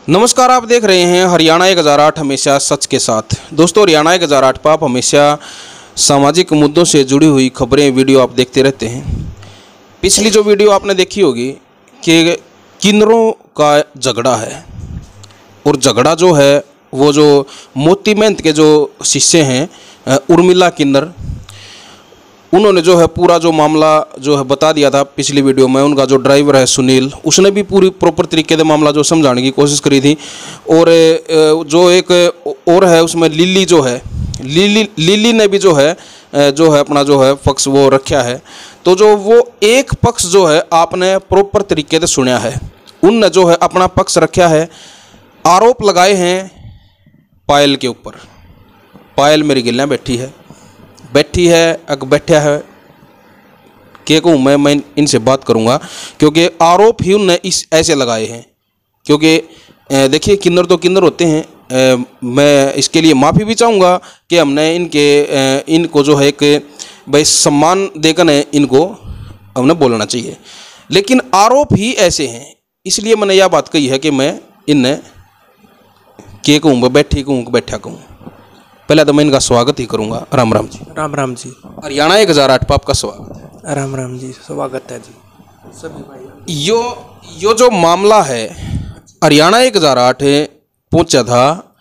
नमस्कार, आप देख रहे हैं हरियाणा 1008 हमेशा सच के साथ। दोस्तों, हरियाणा 1008 पर आप हमेशा सामाजिक मुद्दों से जुड़ी हुई खबरें वीडियो आप देखते रहते हैं। पिछली जो वीडियो आपने देखी होगी कि किन्नरों का झगड़ा है, और झगड़ा जो है वो जो मोती महंत के जो शिष्य हैं उर्मिला किन्नर, उन्होंने जो है पूरा जो मामला जो है बता दिया था पिछली वीडियो में। उनका जो ड्राइवर है सुनील, उसने भी पूरी प्रॉपर तरीके से मामला जो समझाने की कोशिश करी थी। और जो एक और है उसमें लिली जो है, लिली ने भी जो है अपना जो है पक्ष वो रखा है। तो जो वो एक पक्ष जो है आपने प्रॉपर तरीके से सुना है, उनने जो है अपना पक्ष रखा है। आरोप लगाए हैं पायल के ऊपर। पायल मेरी गिल्ला बैठा है के कहूँ मैं इनसे बात करूँगा, क्योंकि आरोप ही उनने ऐसे लगाए हैं। क्योंकि देखिए, किन्नर तो किन्नर होते हैं। मैं इसके लिए माफ़ी भी चाहूँगा कि हमने इनको जो है एक भाई सम्मान देकर इनको हमने बोलना चाहिए, लेकिन आरोप ही ऐसे हैं। इसलिए मैंने यह बात कही है कि मैं इन्हें के कहूँ, बैठा कहूँ। पहले तो मैं इनका स्वागत ही करूंगा। राम राम जी। राम राम जी। हरियाणा 1008 पर आपका स्वागत है। राम राम जी, स्वागत है जी सभी भाई। यो जो मामला है, हरियाणा 1008 पहुंचा था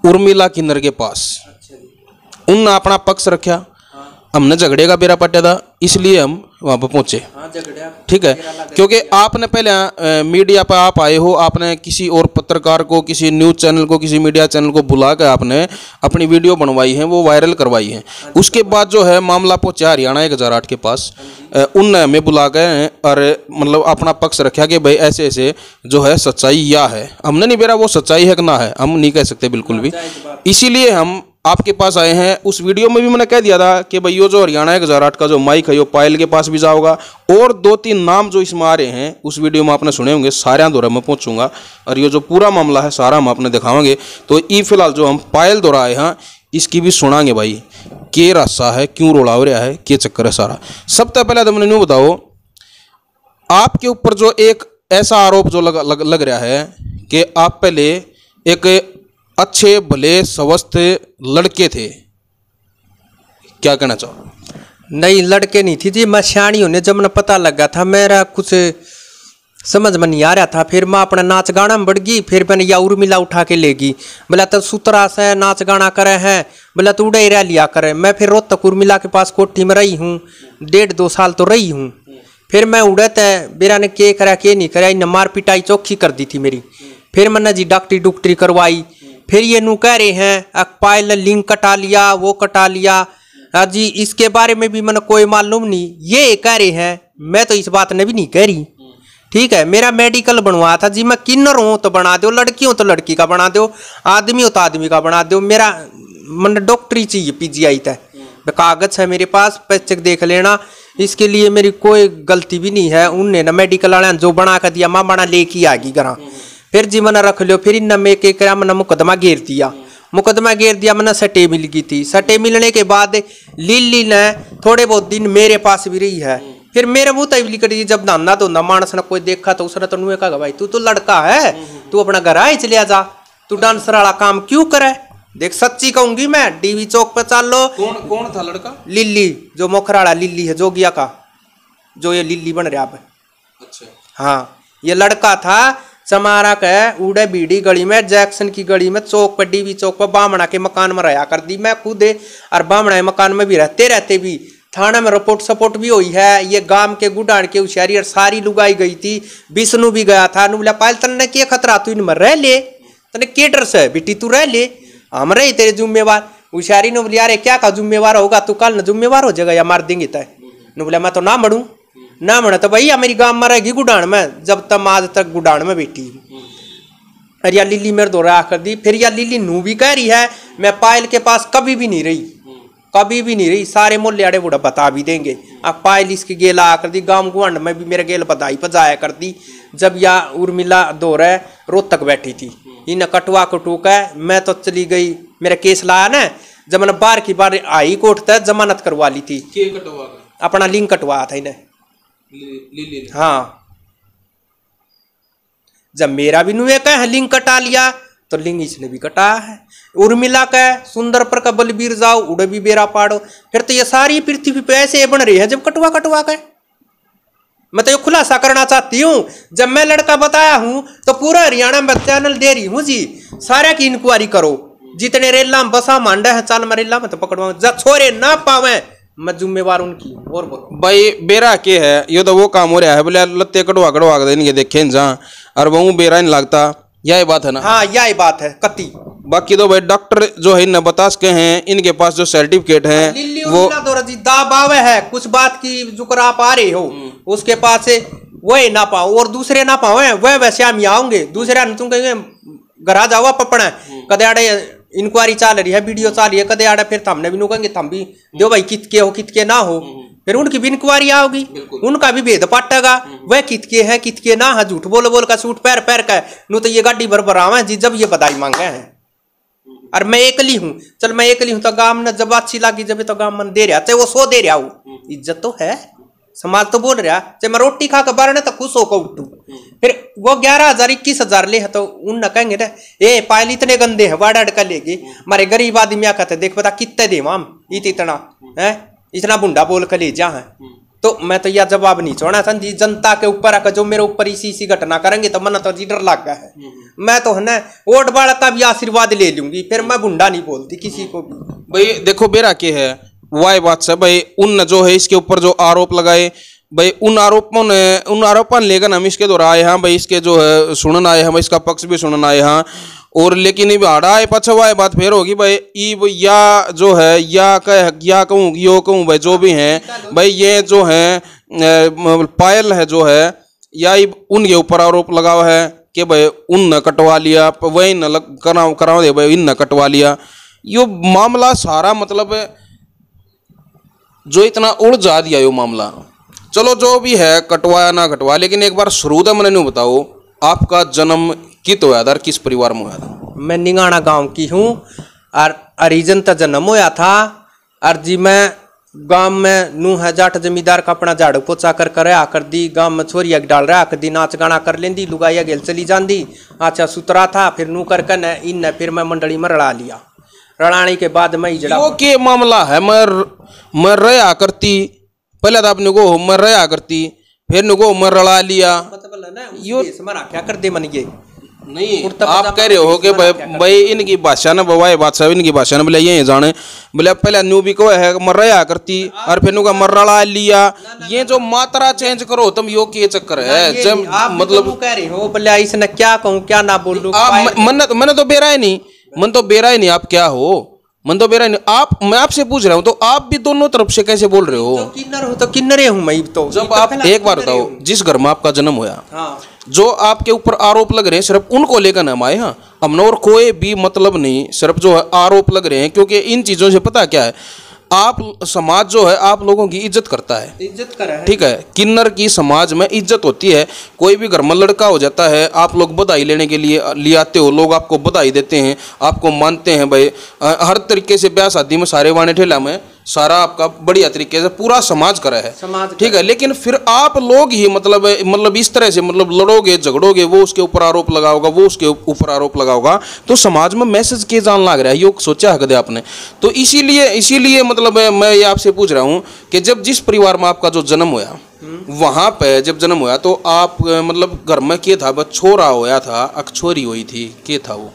उर्मिला किन्नर के पास। उनने अपना पक्ष रखा, हमने झगड़े का बेरा पटा था, इसलिए हम वहाँ पर पहुँचे। ठीक है, क्योंकि आपने पहले मीडिया पर आप आए हो, आपने किसी और पत्रकार को, किसी न्यूज़ चैनल को, किसी मीडिया चैनल को बुला कर आपने अपनी वीडियो बनवाई है, वो वायरल करवाई है। उसके बाद जो है मामला पहुँचा हरियाणा 1008 के पास। उनने हमें बुला गए और मतलब अपना पक्ष रखा कि भाई ऐसे ऐसे जो है सच्चाई यह है। हमने नहीं बेरा वो सच्चाई है कि ना है, हम नहीं कह सकते बिल्कुल भी। इसीलिए हम आपके पास आए हैं। उस वीडियो में भी मैंने कह दिया था कि भाई यो जो हरियाणा 1008 का जो माइक है, यो पायल के पास भी जाओगा, और 2-3 नाम जो इसमें आ रहे हैं उस वीडियो में आपने सुने होंगे, सारे दौरा मैं पहुंचूंगा और ये जो पूरा मामला है सारा हम आपने दिखावांगे। तो ये फिलहाल जो हम पायल दौरा आए हैं, इसकी भी सुनाएंगे भाई, के रास्ता है, क्यों रोड़ा हो रहा है, क्या चक्कर है सारा। सबसे पहले तो मैंने यूँ बताओ, आपके ऊपर जो एक ऐसा आरोप जो लग रहा है कि आप पहले एक अच्छे भले स्वस्थ लड़के थे, क्या कहना चाहो? नहीं, लड़के नहीं थी जी, मैं सियाणी होने जब मैंने पता लगा था, मेरा कुछ समझ में नहीं आ रहा था। फिर मैं अपना नाच गाना में बढ़ गई। फिर मैंने या उर्मिला उठा के लेगी, बोला तो सुतरा से नाच गाना करे हैं, बोला तो उड़े रह लिया करे। मैं फिर रोज तक उर्मिला के पास कोठी में रही हूँ, 1.5-2 साल तो रही हूँ। फिर मैं उड़े तय बेरा ने के करा के नहीं करा, इन्हें मार पिटाई चौखी कर दी थी मेरी। फिर मैंने जी डॉक्टरी करवाई। फिर ये नू कह रहे हैं पायल लिंक कटा लिया, वो कटा लिया जी, इसके बारे में भी मैंने कोई मालूम नहीं। ये कह रहे हैं, मैं तो इस बात ने भी नहीं कह रही। ठीक है, मेरा मेडिकल बनवाया था जी, मैं किन्नर हूँ तो बना दो, लड़की हूँ तो लड़की का बना दो, आदमी हो तो आदमी का बना दो। मेरा मैंने डॉक्टरी चाहिए, PGI तक कागज है मेरे पास, पैचक देख लेना। इसके लिए मेरी कोई गलती भी नहीं है। उनने ना मेडिकल वाले जो बना कर दिया, माँ बना लेके आ गई घर। फिर जी मैंने रख लियो। फिर इन में के करा, मैंने मुकदमा घेर दिया। मैंने सटे मिल गई थी। सटे मिलने के बाद लिली ने थोड़े बहुत दिन मेरे पास भी रही है। फिर मेरे मुँह तबली करी, जब धंधा धोंधा मानस ने कोई देखा तो उसने तो नुए कहा, भाई तू तो लड़का है, तू अपना घर आए चलिया जा, तू डांसर वाला काम क्यों करे। देख सच्ची कहूंगी मैं, DV चौक पे चल लो। कौन था लड़का? लिली, जो मोखराड़ा लिली है, जोगिया का, जो ये लिली बन रहा है। अच्छा, हाँ, ये लड़का था चमारा के उड़े बीड़ी गली में, जैक्सन की गली में, चौक पर, DV चौक पर बामणा के मकान में रहा कर दी मैं खुद। और बामणा के मकान में भी रहते भी थाना में रिपोर्ट सपोर्ट भी हुई है। ये गांव के गुडान के होशियारी और सारी लुगाई गई थी। विष्णु भी गया था। नु बोला पायल तन्ने के खतरा, तू इनमें रह ले, तने के डर से बेटी, तू रह ले, हम रहे तेरे जिम्मेवार। होशियारी ने बोलिया, अरे क्या का जिम्मेवार होगा, तू कल न जिम्मेवार हो जाएगा या मार देंगे तय। नु बोला मैं तो ना मरूं, ना मरा तो भैया मेरी गांव में रहेगी गुडान में, जब तक आज तक गुडान में बैठी। अरे या लिली मेरे दौरा आकर दी। फिर या लिली नू भी कह रही है, मैं पायल के पास कभी भी नहीं रही, कभी भी नहीं रही। सारे मोहल्ले आड़े बूढ़ा बता भी देंगे। अब पायल इसकी गेला आकर दी, गांव गुआंड में भी मेरे गेल बधाई पजाया कर दी। जब या उर्मिला दौरे रोहतक बैठी थी, इन्हें कटवा कटूका मैं तो चली गई। मेरा केस लाया ना, जब मैंने बार की बार हाई कोर्ट तक जमानत करवा ली थी। अपना लिंक कटवाया था इन्हें। हाँ, जब मेरा भी नुए का लिंग कटा लिया तो लिंग इसने भी कटाया है। उर्मिला का सुंदर पर का बलबीर जाओ उड़े भी बेरा पाड़ो, फिर तो ये सारी पृथ्वी पे ऐसे बन रही है जब कटवा कटवा का। मैं तो ये खुलासा करना चाहती हूँ, जब मैं लड़का बताया हूँ तो पूरा हरियाणा में चैनल दे रही हूँ जी, सारे की इंक्वायरी करो, जितने रेला में बसा मांडा है चाल में रेला में तो पकड़वा, जब छोरे ना पावे मैं जिम्मेवार उनकी। और भाई बेरा के है ये तो वो काम हो रहा है, बोले लत्ते कटवा कटवा के देंगे देखे जहाँ और वो बेरा नहीं लगता, यही बात है ना। हाँ यही बात है कति। बाकी तो भाई डॉक्टर जो है न बता सके हैं, इनके पास जो सर्टिफिकेट है वो दाबावे है कुछ बात की जुकर आप आ रहे हो उसके पास से वही ना पाओ और दूसरे ना पाओ वह वैसे हम आऊंगे दूसरे तुम कहेंगे घर आ जाओ पपड़ा कदे आड़े इंक्वायरी चल रही है, वीडियो चल रही है, कदे आड़े फिर हमने भी कहेंगे थम भी दो भाई कितके हो कितके ना हो, फिर उनकी भी इंक्वायरी आओगी, उनका भी भेद पाटेगा वह कितके है कितके ना है, झूठ बोल बोल का सूट पैर पैर का नु तो ये गाड़ी भर भरावा जी जब ये बधाई मांगे हैं। और मैं एकली हूँ, चल मैं एकली हूँ तो गांव ने जब अच्छी लगी जब तो गांव मन दे रहा चाहे वो 100 दे रहा हूँ, इज्जत तो है, समाज तो बोल रहा चाहे मैं रोटी खा के बारह तो खुश होकर उठू, फिर वो 11,000 21,000 ले है तो उन न कहेंगे ना ए पायल इतने गंदे है वाड़ा अड़का लेगी, हमारे गरीब आदमी क्या कहते देख पता कितने दे माम इतना है इतना बुंडा बोल कर ले जा है। तो मैं तो यह जवाब नहीं छोड़ा था जी, जनता के ऊपर आकर जो मेरे ऊपर इसी घटना करेंगे तो मन तो जी डर लग गया है, मैं तो है ना वोट बाढ़ का भी आशीर्वाद ले लूंगी, फिर मैं बुंडा नहीं बोलती किसी को भी। भाई देखो बेरा के है वाह बात से भाई उन जो है इसके ऊपर जो आरोप लगाए भाई उन आरोपों लेकर हम इसके द्वारा आए हैं भाई, इसके जो है सुनन आए हैं, इसका पक्ष भी सुनन आए हैं और लेकिन ये हाड़ा है पछा वाह बात फिर होगी भाई या जो है या कहूँ यो कहूँ भाई जो भी हैं भाई ये जो है पायल है जो है या उनके ऊपर आरोप लगा हुआ है कि भाई उन न कटवा लिया वही न करा दे भाई इन न कटवा लिया, यो मामला सारा मतलब जो इतना उलझा दिया यो मामला। चलो जो भी है कटवाया ना कटवा, लेकिन एक बार शुरू तो मैंने नहीं बताओ आपका जन्म कित होया था, किस परिवार में होया था? मैं निगाना गांव की हूँ और हरिजन का जन्म होया था और जी मैं गांव में नू है जाट जमींदार का अपना झाड़ू पोछा कर आकर दी, गांव में छोरिया डाल रहा कर दी, नाच गाना कर लेंदी, लुगाइया गेल चली जाती, अच्छा सुतरा था, फिर नू कर न इन फिर मैं मंडली में रड़ा लिया, रड़ाने के बाद मैं जो के मामला है मैं रहा करती पहले तो आपने को मैं रहा करती फिर नुको मैं रड़ा लिया, यो क्या कर दे मन ये नहीं आप कह रहे हो कि भाई इनकी भाषा न बवाए बादशाह इनकी भाषा न बोले ये जाने बोले पहले न्यू भी को है मर रहा करती और फिर नुका मर रड़ा लिया, ये जो मात्रा चेंज करो तुम यो के चक्कर है जब मतलब कह रहे हो बोले इसने क्या कहूँ क्या ना बोलूं, मैंने तो बेरा ही नहीं मन तो बेरा ही नहीं आप क्या हो मन तो बेरा नहीं आप, मैं आपसे पूछ रहा हूँ तो आप भी दोनों तरफ से कैसे बोल रहे हो? किन्नर हो तो किन्नरे हूँ मैं तो। जब आप एक बार बताओ जिस घर में आपका जन्म हुआ हाँ। जो आपके ऊपर आरोप लग रहे हैं सिर्फ उनको लेकर हम आए हैं, हमने और कोई भी मतलब नहीं, सिर्फ जो है आरोप लग रहे हैं क्योंकि इन चीजों से पता क्या है आप समाज जो है आप लोगों की इज्जत करता है, इज्जत करा है ठीक है, किन्नर की समाज में इज्जत होती है, कोई भी घर में लड़का हो जाता है आप लोग बधाई लेने के लिए ले आते हो, लोग आपको बधाई देते हैं, आपको मानते हैं भाई हर तरीके से ब्याह शादी में सारे वाने ठेला में सारा आपका बढ़िया तरीके से पूरा समाज करा है, ठीक है, लेकिन फिर आप लोग ही मतलब इस तरह से मतलब लड़ोगे झगड़ोगे, वो उसके ऊपर आरोप लगाओगा वो उसके ऊपर आरोप लगाओगा, तो समाज में मैसेज के जान लग रहा है, ये सोचा है कदे आपने? तो इसीलिए मतलब मैं ये आपसे पूछ रहा हूँ कि जब जिस परिवार में आपका जो जन्म हुआ वहां पे जब जन्म हुआ तो आप मतलब घर में क्या था, बस छोरा होया था अक छोरी हुई थी, क्या था वो?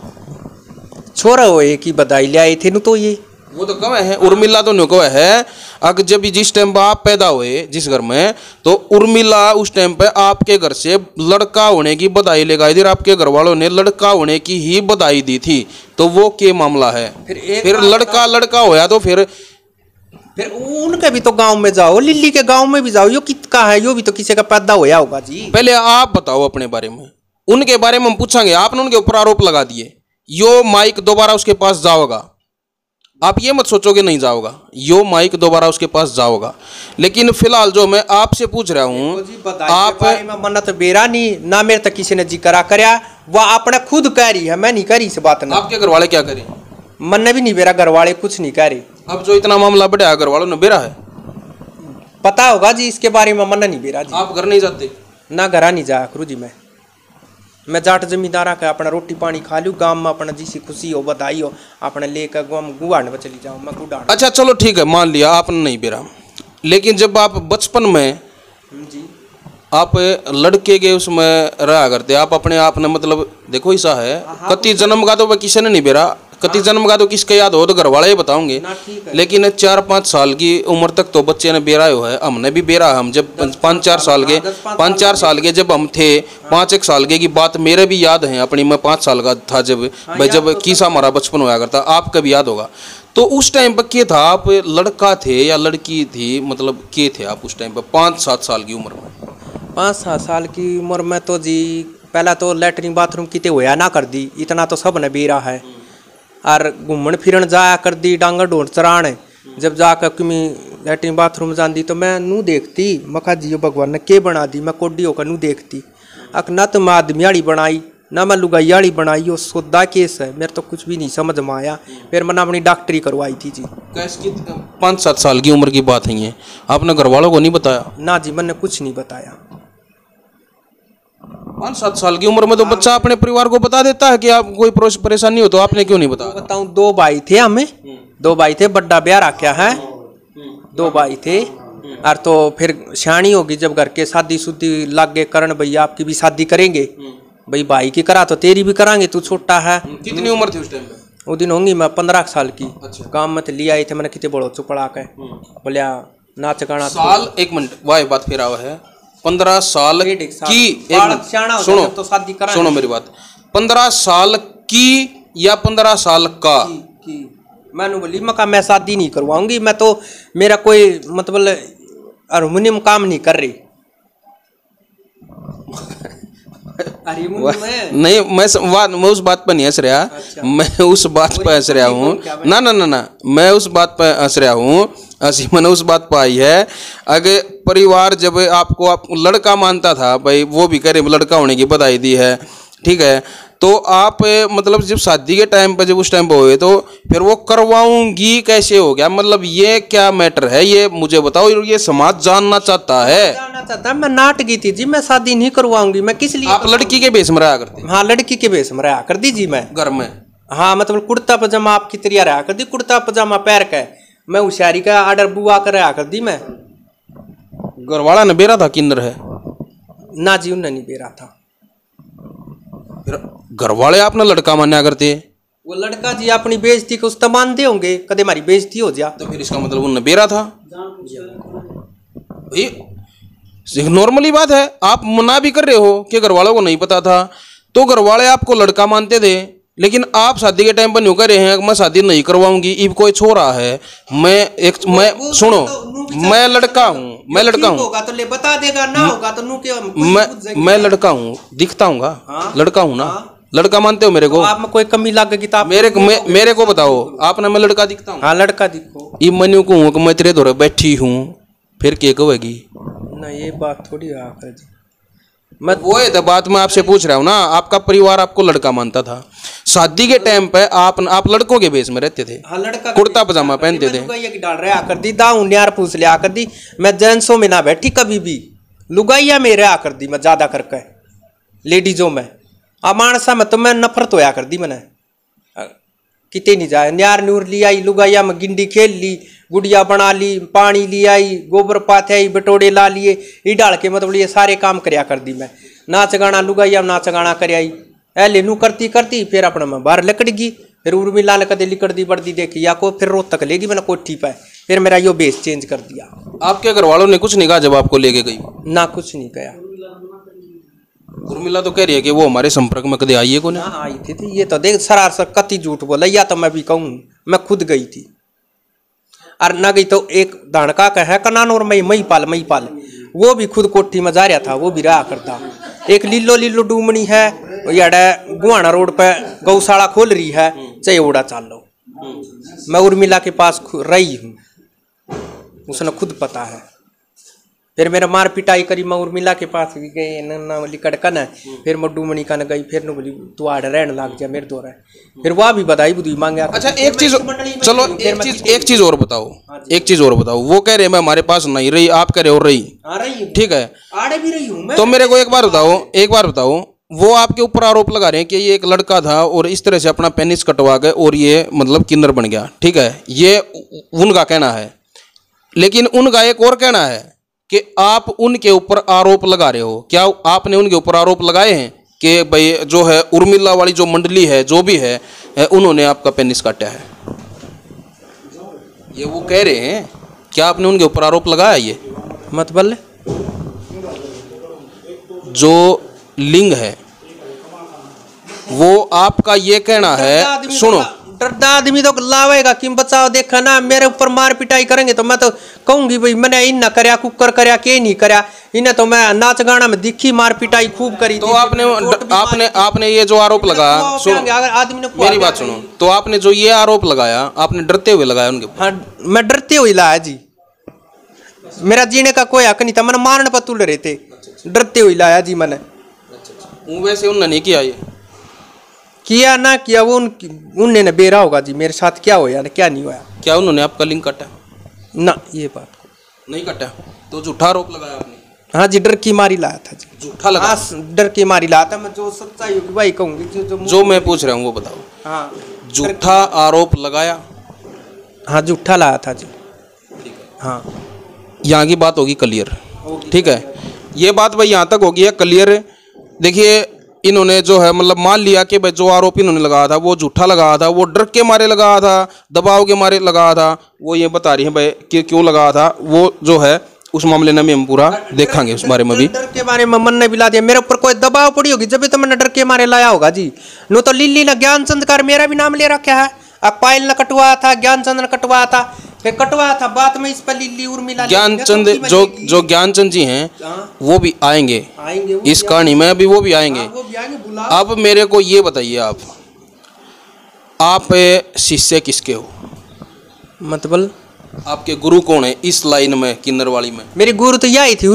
छोरा हुए की बधाई ले आए थे न, तो ये वो तो कवे है उर्मिला तो नहीं कवे है, अगर जब जिस टाइम पे आप पैदा हुए जिस घर में तो उर्मिला उस टाइम पे आपके घर से लड़का होने की बधाई लेकर इधर आपके घर वालों ने लड़का होने की ही बधाई दी थी, तो वो क्या मामला है? फिर लड़का होया तो फिर उनके भी तो गांव में जाओ, लिल्ली के गांव में भी जाओ, यो कितना है, यो भी तो किसी का पैदा होया होगा जी। पहले आप बताओ अपने बारे में, उनके बारे में हम पूछेंगे, आपने उनके ऊपर आरोप लगा दिए, यो माइक दोबारा उसके पास जाओगा, आप ये मत सोचोगे नहीं जाओगा, यो माइक दोबारा उसके पास जाओगा, लेकिन फिलहाल जो मैं आपसे पूछ रहा हूँ आप मन्नत बेरा नहीं ना मेरे तक किसी ने जिक्र करया, वह आपने खुद कह रही है, मैं नहीं कह रही इस बात ना। आपके घर वाले क्या करें? मन भी नहीं बेरा, घर वाले कुछ नहीं कह रहे। अब जो इतना मामला बढ़ा घर वालों ने बेरा है, पता होगा जी इसके बारे में, मन नहीं बेरा जी। आप घर नहीं जाते? ना घर नहीं जाया करूँ जी मैं। मैं जाट जमींदारा का अपना रोटी पानी खा लूँ, गांव में अपना जिसी खुशी हो बधाई हो अपने लेकर गुआड़ने में चली जाऊँ मैं गुड़ान। अच्छा चलो ठीक है, मान लिया आपने नहीं बेरा, लेकिन जब आप बचपन में जी आप लड़के के उसमें रहा करते, आप अपने आप ने मतलब देखो ऐसा है कति जन्म का तो किसी ने नहीं बेरा, कति जन्म का तो किसके याद हो तो घर वाले ही बताओगे, लेकिन 4-5 साल की उम्र तक तो बच्चे ने बेरा हो है, हमने भी बेरा, हम जब 5-4 साल के जब हम थे 5-1 साल के की बात मेरे भी याद है अपनी, मैं 5 साल का था जब भाई जब किसा हमारा बचपन होया करता, आपका भी याद होगा। तो उस टाइम पर क्या था, आप लड़का थे या लड़की थी, मतलब क्या थे आप उस टाइम पर 5-7 साल की उम्र में? 5-7 साल की उम्र में तो जी पहला तो लैटरिन बाथरूम किते होया ना कर दी, इतना तो सब ने बेरा है, और घूमन फिरन जाया कर दी डांगर ढोंड चराने, जब जाकर किमी लैटरिन बाथरूम जाती तो मैं नू देखती, मखा जियो भगवान ने के बना दी, मैं कोडी होकर नू देखती, अक ना तो मैं आदमियाड़ी बनाई ना मैं लुगाइयाड़ी बनाई, वो सोदा केस है, मेरे तो कुछ भी नहीं समझ में आया, फिर मैंने अपनी डॉक्टरी करवाई थी जी। 5-7 साल की उम्र की बात है ये, आपने घर वालों को नहीं बताया? ना जी मैंने कुछ नहीं बताया। 5-7 साल की उम्र में तो बच्चा अपने परिवार को बता देता है कि आप कोई परेशानी हो, तो आपने क्यों नहीं बताया? बताऊं 2 भाई थे हमें, 2 भाई थे, बड़ा ब्याह रखा है, 2 भाई थे, और तो फिर शानी होगी जब घर के शादी शुद्धि लग गए करण, भैया आपकी भी शादी करेंगे, भाई भाई की करा तो तेरी भी करांगे, तू छोटा है। कितनी उम्र थी उस टाइम पे? वो दिन होंगी मैं 15 साल की। अच्छा। काम में ले आए थे मैंने, कितने बड़ो चुपड़ा के बोलिया नाच गाना साल, एक मिनट वाह बात फिर आवा है, 15 साल की, सुनो तो शादी करा, सुनो मेरी बात, 15 साल की या 15 साल का? मैंने बोली मैं शादी नहीं करवाऊंगी, मैं तो मेरा कोई मतलब हारमोनियम काम नहीं कर रही। नहीं मैं उस बात पर नहीं हंस रहा। अच्छा। मैं उस बात पर हंस रहा हूँ ना ना ना ना मैं उस बात पर हंस रहा हूँ, हंसी मैंने उस बात पर आई है, अगर परिवार जब आपको आप लड़का मानता था, भाई वो भी करे लड़का होने की बधाई दी है, ठीक है, तो आप मतलब जब शादी के टाइम पर जब उस टाइम पर हुए तो फिर वो करवाऊंगी कैसे हो गया, मतलब ये क्या मैटर है, ये मुझे बताओ, ये समाज जानना चाहता है। मैं नाट गई थी जी, मैं शादी नहीं करवाऊंगी, मैं किस लिए? आप लड़की के बेस में रहा करते? हाँ लड़की के बेस में रहा कर दी जी मैं घर में। हाँ मतलब कुर्ता पजामा आपकी तरिया रहा कर दी, कुर्ता पजामा पहन के मैं होशियारी का आर्डर बुआ कर रहा कर दी मैं। घर वाला ने बेरा था किन्नर है? ना जी उन्हें नहीं बेरा था। घर वाले आपने लड़का मान्या करते? वो लड़का जी अपनी बेइज्जती को उससे मानते होंगे, कदे हमारी बेइज्जती हो जा, तो फिर इसका मतलब उन्हें बेरा था। नॉर्मली बात है, आप मना भी कर रहे हो कि घर वालों को नहीं पता था, तो घर वाले आपको लड़का मानते थे, लेकिन आप शादी के टाइम पर न्यू कर रहे हैं मैं शादी नहीं करवाऊंगी, इब कोई छोरा है, मैं सुनो मैं लड़का हूँ, मैं लड़का हूँ, होगा तो ले बता देगा, ना होगा तो नू के मैं लड़का हूँ, दिखता हूँगा, हाँ? लड़का हूँ ना, हाँ? लड़का मानते हो मेरे को? आप में कोई कमी लगेगी तो आप मेरे को बताओ, आपने मैं लड़का दिखता हूँ? हाँ लड़का दिखो। इब मैं को हूँ कि मैं तेरे दौरे बैठी हूँ, फिर क्या कहेगी? ना ये बात थोड़ी आकर जी, मैं वो है तो बात मैं आपसे पूछ रहा हूँ ना, आपका परिवार आपको लड़का मानता था, शादी के टाइम पे आप लड़कों के बेस में रहते थे? हाँ लड़का कुर्ता पजामा पहनते थे? डाल रहे आकर दी दाऊ न्यार पूछ ले आकर दी, मैं जेंट्सों में ना बैठी कभी भी, लुगाइया मेरे आकर दी मैं ज्यादा करके लेडीजों में, मानसा में तो मैं नफरत होया कर दी, मैंने किते नहीं जाए, न्यार नूर ली आई, लुगाइया में गिंडी खेल ली, गुड़िया बना ली, पानी ले आई, गोबर पाथे आई, बटोड़े ला लिए, ये डाल के मतलब ये सारे काम करया कर दी मैं, नाच गाना लुगाइया नाच गाना कर आई, ऐले नू करती करती फिर अपना मैं बाहर लकड़ गई, फिर उर्मिला ने कदे लिकड़ती बढ़ती देखी या को फिर रोज तक लेगी मैंने कोठी पे, फिर मेरा यो बेस चेंज कर दिया। आपके घर वालों ने कुछ नहीं कहा जब आपको लेके गई? ना कुछ नहीं कहा। उर्मिला तो कह रही है कि वो हमारे संपर्क में कदे आई है को? हाँ आई थी, ये तो देख सरासर कति झूठ बोला, या तो मैं भी कहूँ मैं खुद गई थी, और न गई तो एक दानका का है कनान और मई पाल वो भी खुद कोठी में जा रहा था, वो भी रहा करता। एक लीलो डूमनी है गुआना रोड पे गौशाला खोल रही है, चाहे उड़ा चाल लो, मैं उर्मिला के पास रही हूँ, उसने खुद पता है। फिर मेरा मार पिटाई करी, मैं उर्मिला के पास भी गई, ना बोली कड़कन है, फिर मैं डूमनी का न गई, फिर न बोली तू आड़ रहने लग जा मेरे द्वारा, फिर वह भी बधाई बुधाई मांगे। अच्छा एक चीज चलो, एक चीज और बताओ, एक चीज और बताओ, वो कह रहे मैं हमारे पास नहीं रही, आप कह रहे हो रही, ठीक है आड़े भी रही हूँ मैं। तो मेरे को एक बार बताओ, वो आपके ऊपर आरोप लगा रहे हैं कि ये एक लड़का था और इस तरह से अपना पेनिस कटवा गए और ये मतलब किन्नर बन गया, ठीक है, ये उनका कहना है। लेकिन उनका एक और कहना है कि आप उनके ऊपर आरोप लगा रहे हो। क्या आपने उनके ऊपर आरोप लगाए हैं कि भाई जो है उर्मिला वाली जो मंडली है, जो भी है, उन्होंने आपका पेनिस काटा है? ये वो कह रहे हैं। क्या आपने उनके ऊपर आरोप लगाया? ये मतलब जो लिंग है वो आपका ये कहना है। सुनो, डरदा आदमी तो लावेगा कि बचाओ, देखा ना मेरे ऊपर मार पिटाई करेंगे तो मैं तो कहूंगी भाई मैंने इन ना करया, कुकर करया, के नहीं करया, इन्हें तो मैं नाच गाना में दिखी मार पिटाई खूब करी। तो आपने ये जो आरोप लगाया, सुनो आदमी ने मेरी बात सुनो, तो आपने जो ये आरोप लगाया आपने डरते हुए लगाया उनके ऊपर? हाँ, मैं डरते हुए लाया जी, मेरा जीने का कोई हक नहीं था, मैंने मारने पर तुल रहे थे, डरते हुए लाया जी मैंने। वैसे उन्होंने नहीं किया, ये किया ना किया वो उनने न बेरा होगा जी मेरे साथ क्या हो यार, क्या नहीं हुआ। क्या उन्होंने आपका लिंग काटा? ना, ये बात नहीं काटा, तो झूठा आरोप लगाया आपने? हाँ जी, डर की मारी लाया था जी, झूठा लगा। हाँ, डर की मारी लाया था मैं, जो सच्चाई होगी वही कहूंगी। जो मैं पूछ रहा हूँ वो बताओ। हाँ, झूठा आरोप लगाया? हाँ, झूठा लाया था जी। हाँ, यहाँ की बात होगी क्लियर, ठीक है, ये बात भाई यहाँ तक होगी है क्लियर। देखिए इन्होंने जो है मतलब मान लिया कि भाई जो आरोप इन्होंने लगाया था वो झूठा लगाया था, वो डर के मारे लगाया था, दबाव के मारे लगाया था। वो ये बता रही है भाई कि क्यों लगाया था, वो जो है उस मामले में हम पूरा देखेंगे उस बारे में भी। डर के बारे में मन ने भी ला दिया, मेरे ऊपर कोई दबाव पड़ी होगी जब भी तो मैंने डर के मारे लाया होगा जी। नो तो लिल्ली ने ज्ञानचंद कर मेरा भी नाम ले रखा है, अब पायल ने कटवाया था, ज्ञानचंद ने कटवाया था, फिर कटवाया था बाद में इस पर लिल्ली उर्मिला ज्ञानचंद जो ज्ञानचंद जी हैं वो भी आएंगे इस कहानी में, अभी वो भी आएंगे। अब मेरे को ये बताइए आप शिष्य किसके हो? मतलब आपके गुरु कौन है इस लाइन में, किन्नर वाली में? मेरी गुरु तो यही थी,